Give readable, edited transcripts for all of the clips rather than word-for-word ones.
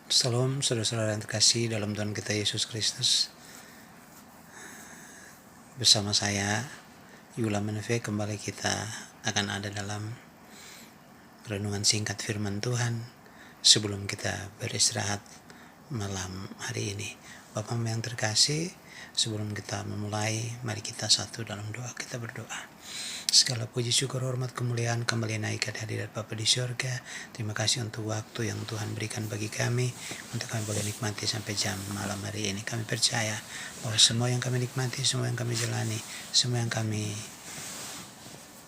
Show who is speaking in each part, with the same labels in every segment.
Speaker 1: Salam saudara-saudara yang terkasih dalam Tuhan kita Yesus Kristus. Bersama saya Yula Meneve, kembali kita akan ada dalam renungan singkat firman Tuhan sebelum kita beristirahat malam hari ini. Bapak yang terkasih, sebelum kita memulai, mari kita satu dalam doa. Kita berdoa. Segala puji, syukur, hormat, kemuliaan kembali naik ke hadirat Bapa di surga. Terima kasih untuk waktu yang Tuhan berikan bagi kami, untuk kami boleh nikmati sampai jam malam hari ini. Kami percaya bahwa semua yang kami nikmati, semua yang kami jalani, semua yang kami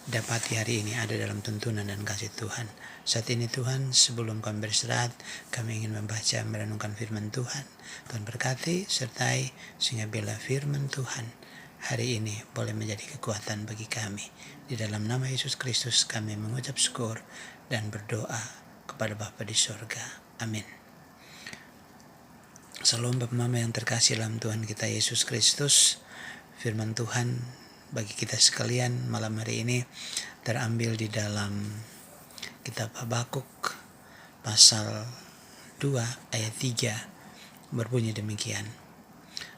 Speaker 1: dapati hari ini ada dalam tuntunan dan kasih Tuhan. Saat ini Tuhan, sebelum kami beristirahat, kami ingin membaca merenungkan firman Tuhan. Tuhan berkati, sertai, sehingga bila firman Tuhan hari ini boleh menjadi kekuatan bagi kami. Di dalam nama Yesus Kristus kami mengucap syukur dan berdoa kepada Bapa di surga. Amin. Salam Bapak Mama yang terkasih dalam Tuhan kita Yesus Kristus. Firman Tuhan bagi kita sekalian malam hari ini terambil di dalam kitab Habakuk pasal 2 ayat 3, berbunyi demikian.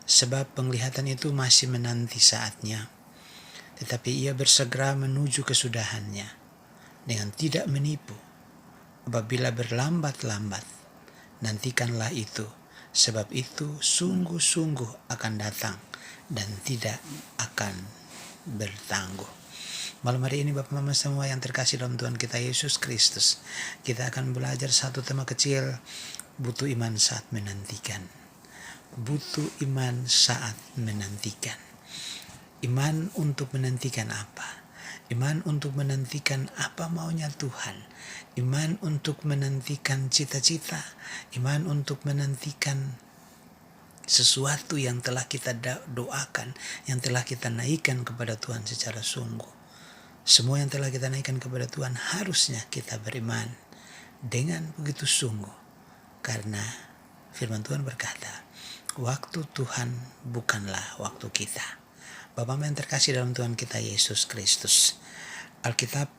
Speaker 1: Sebab penglihatan itu masih menanti saatnya, tetapi ia bersegera menuju kesudahannya dengan tidak menipu. Apabila berlambat-lambat, nantikanlah itu, sebab itu sungguh-sungguh akan datang dan tidak akan bertangguh. Malam hari ini Bapak Mama semua yang terkasih dalam Tuhan kita Yesus Kristus, kita akan belajar satu tema kecil, butuh iman saat menantikan. Butuh iman saat menantikan. Iman untuk menantikan apa? Iman untuk menantikan apa maunya Tuhan. Iman untuk menantikan cita-cita. Iman untuk menantikan sesuatu yang telah kita doakan, yang telah kita naikkan kepada Tuhan secara sungguh. Semua yang telah kita naikkan kepada Tuhan harusnya kita beriman dengan begitu sungguh. Karena firman Tuhan berkata, waktu Tuhan bukanlah waktu kita. Bapak yang terkasih dalam Tuhan kita Yesus Kristus, Alkitab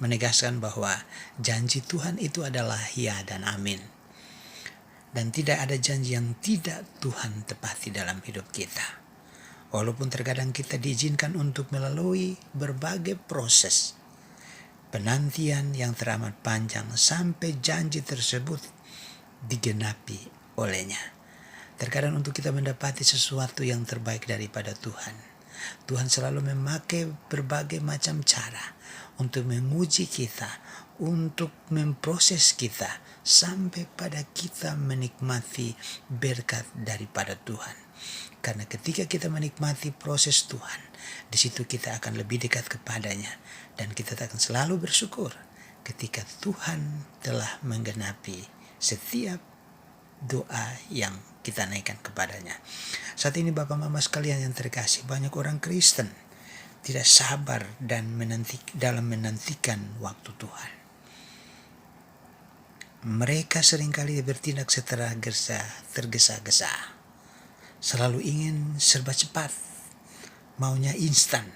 Speaker 1: menegaskan bahwa janji Tuhan itu adalah ya dan amin. Dan tidak ada janji yang tidak Tuhan tepati dalam hidup kita. Walaupun terkadang kita diizinkan untuk melalui berbagai proses penantian yang teramat panjang sampai janji tersebut digenapi olehnya. Terkadang untuk kita mendapati sesuatu yang terbaik daripada Tuhan, Tuhan selalu memakai berbagai macam cara untuk menguji kita, untuk memproses kita, sampai pada kita menikmati berkat daripada Tuhan. Karena ketika kita menikmati proses Tuhan, di situ kita akan lebih dekat kepadanya, dan kita akan selalu bersyukur ketika Tuhan telah menggenapi setiap doa yang kita naikkan kepadanya. Saat ini Bapak Mama sekalian yang terkasih, banyak orang Kristen tidak sabar dan dalam menantikan waktu Tuhan. Mereka seringkali bertindak secara tergesa-gesa, selalu ingin serba cepat, maunya instan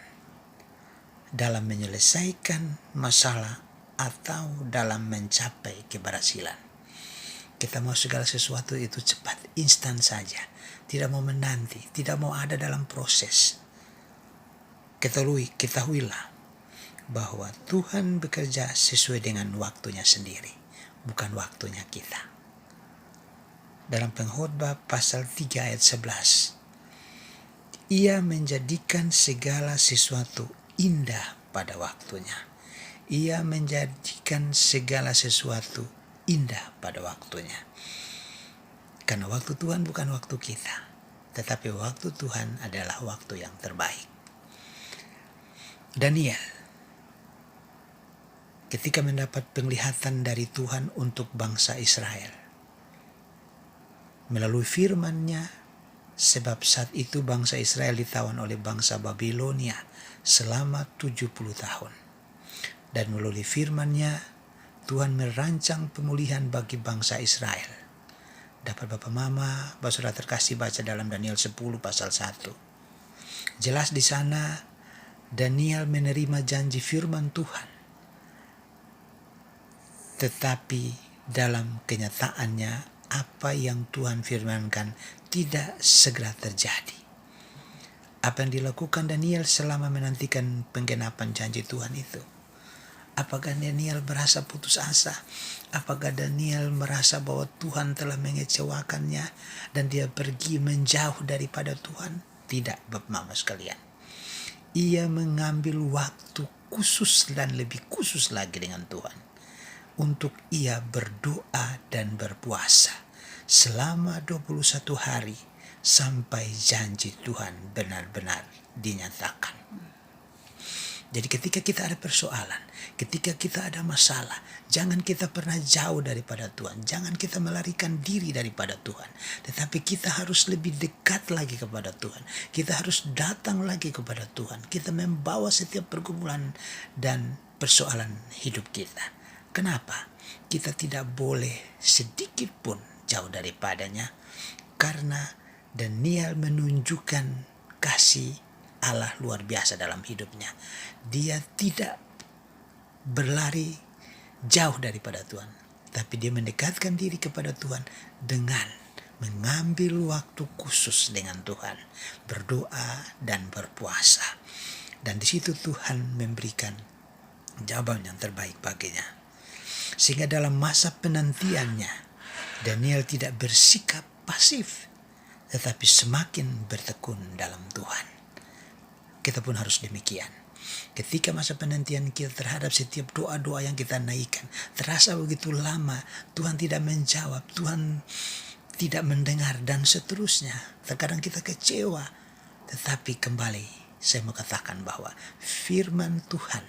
Speaker 1: dalam menyelesaikan masalah atau dalam mencapai keberhasilan. Kita mau segala sesuatu itu cepat, instan saja. Tidak mau menanti, tidak mau ada dalam proses. Ketahuilah bahwa Tuhan bekerja sesuai dengan waktunya sendiri, bukan waktunya kita. Dalam Pengkhotbah pasal 3 ayat 11, Ia menjadikan segala sesuatu indah pada waktunya. Ia menjadikan segala sesuatu indah pada waktunya. Karena waktu Tuhan bukan waktu kita, tetapi waktu Tuhan adalah waktu yang terbaik. Daniel ketika mendapat penglihatan dari Tuhan untuk bangsa Israel melalui firman-Nya, sebab saat itu bangsa Israel ditawan oleh bangsa Babilonia selama 70 tahun. Dan melalui firman-Nya Tuhan merancang pemulihan bagi bangsa Israel. Dapat Bapak Mama, Bapak Saudara terkasih baca dalam Daniel 10 pasal 1. Jelas di sana Daniel menerima janji firman Tuhan. Tetapi dalam kenyataannya apa yang Tuhan firmankan tidak segera terjadi. Apa yang dilakukan Daniel selama menantikan penggenapan janji Tuhan itu? Apakah Daniel merasa putus asa? Apakah Daniel merasa bahwa Tuhan telah mengecewakannya dan dia pergi menjauh daripada Tuhan? Tidak, Bapak Mama sekalian. Ia mengambil waktu khusus dan lebih khusus lagi dengan Tuhan untuk ia berdoa dan berpuasa selama 21 hari sampai janji Tuhan benar-benar dinyatakan. Jadi ketika kita ada persoalan, ketika kita ada masalah, jangan kita pernah jauh daripada Tuhan. Jangan kita melarikan diri daripada Tuhan. Tetapi kita harus lebih dekat lagi kepada Tuhan. Kita harus datang lagi kepada Tuhan. Kita membawa setiap pergumulan dan persoalan hidup kita. Kenapa? Kita tidak boleh sedikit pun jauh daripadanya. Karena Daniel menunjukkan kasih Allah luar biasa dalam hidupnya. Dia tidak berlari jauh daripada Tuhan, tapi dia mendekatkan diri kepada Tuhan dengan mengambil waktu khusus dengan Tuhan, berdoa dan berpuasa. Dan di situ Tuhan memberikan jawaban yang terbaik baginya. Sehingga dalam masa penantiannya, Daniel tidak bersikap pasif, tetapi semakin bertekun dalam Tuhan. Kita pun harus demikian. Ketika masa penantian kita terhadap setiap doa-doa yang kita naikkan terasa begitu lama, Tuhan tidak menjawab, Tuhan tidak mendengar dan seterusnya. Terkadang kita kecewa. Tetapi kembali saya mau katakan bahwa firman Tuhan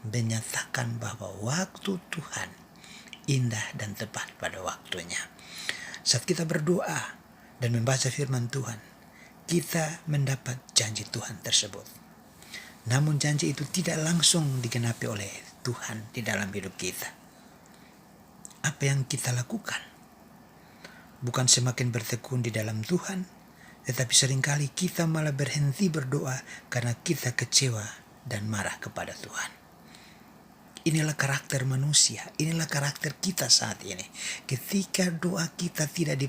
Speaker 1: menyatakan bahwa waktu Tuhan indah dan tepat pada waktunya. Saat kita berdoa dan membaca firman Tuhan, kita mendapat janji Tuhan tersebut. Namun janji itu tidak langsung digenapi oleh Tuhan di dalam hidup kita. Apa yang kita lakukan? Bukan semakin bertekun di dalam Tuhan, tetapi seringkali kita malah berhenti berdoa karena kita kecewa dan marah kepada Tuhan. Inilah karakter manusia, inilah karakter kita saat ini. Ketika doa kita tidak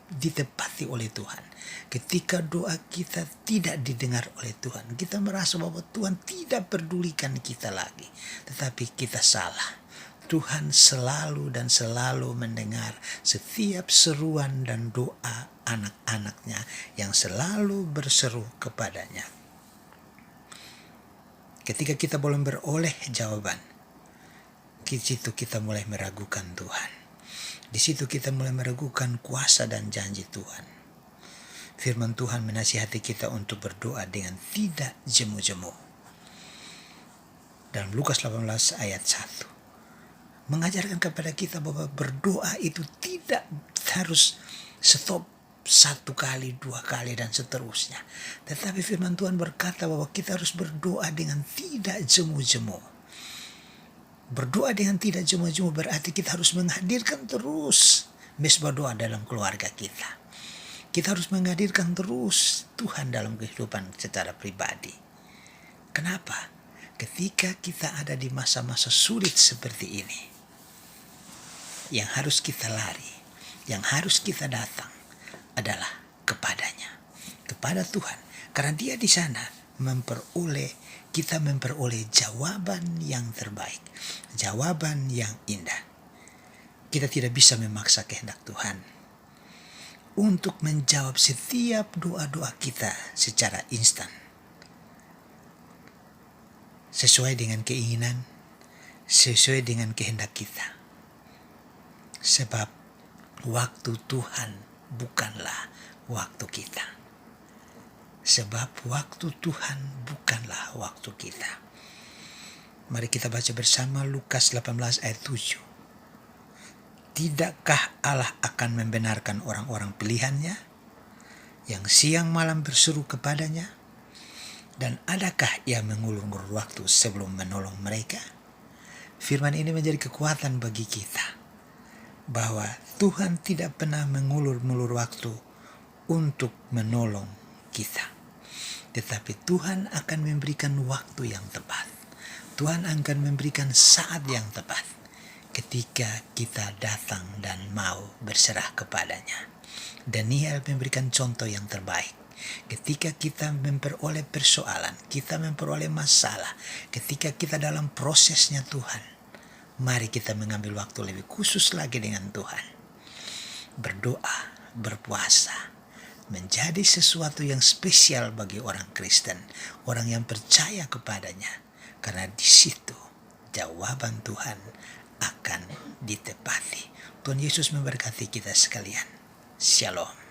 Speaker 1: ditepati oleh Tuhan, ketika doa kita tidak didengar oleh Tuhan, kita merasa bahwa Tuhan tidak pedulikan kita lagi. Tetapi kita salah. Tuhan selalu dan selalu mendengar setiap seruan dan doa anak-anaknya yang selalu berseru kepadanya. Ketika kita belum beroleh jawaban, di situ kita mulai meragukan Tuhan. Di situ kita mulai meragukan kuasa dan janji Tuhan. Firman Tuhan menasihati kita untuk berdoa dengan tidak jemu-jemu. Dalam Lukas 18 ayat 1. Mengajarkan kepada kita bahwa berdoa itu tidak harus stop 1 kali, 2 kali dan seterusnya. Tetapi firman Tuhan berkata bahwa kita harus berdoa dengan tidak jemu-jemu. Berdoa dengan tidak jemu-jemu berarti kita harus menghadirkan terus mesbah doa dalam keluarga kita. Kita harus menghadirkan terus Tuhan dalam kehidupan secara pribadi. Kenapa? Ketika kita ada di masa-masa sulit seperti ini, yang harus kita lari, yang harus kita datang adalah kepadanya, kepada Tuhan. Karena dia di sana kita memperoleh jawaban yang terbaik, jawaban yang indah. Kita tidak bisa memaksa kehendak Tuhan untuk menjawab setiap doa-doa kita secara instan, sesuai dengan keinginan, sesuai dengan kehendak kita. Sebab waktu Tuhan bukanlah waktu kita. Sebab waktu Tuhan bukanlah waktu kita. Mari kita baca bersama Lukas 18 ayat 7. Tidakkah Allah akan membenarkan orang-orang pilihannya yang siang malam berseru kepadanya? Dan adakah ia mengulur-ngulur waktu sebelum menolong mereka? Firman ini menjadi kekuatan bagi kita, bahwa Tuhan tidak pernah mengulur-ngulur waktu untuk menolong kita. Tetapi Tuhan akan memberikan waktu yang tepat. Tuhan akan memberikan saat yang tepat. ketika kita datang dan mau berserah kepadanya. Daniel memberikan contoh yang terbaik. Ketika kita memperoleh persoalan, kita memperoleh masalah, ketika kita dalam prosesnya Tuhan, mari kita mengambil waktu lebih khusus lagi dengan Tuhan. Berdoa, berpuasa, menjadi sesuatu yang spesial bagi orang Kristen, orang yang percaya kepadanya. Karena di situ jawaban Tuhan akan ditepati. Tuhan Yesus memberkati kita sekalian. Shalom.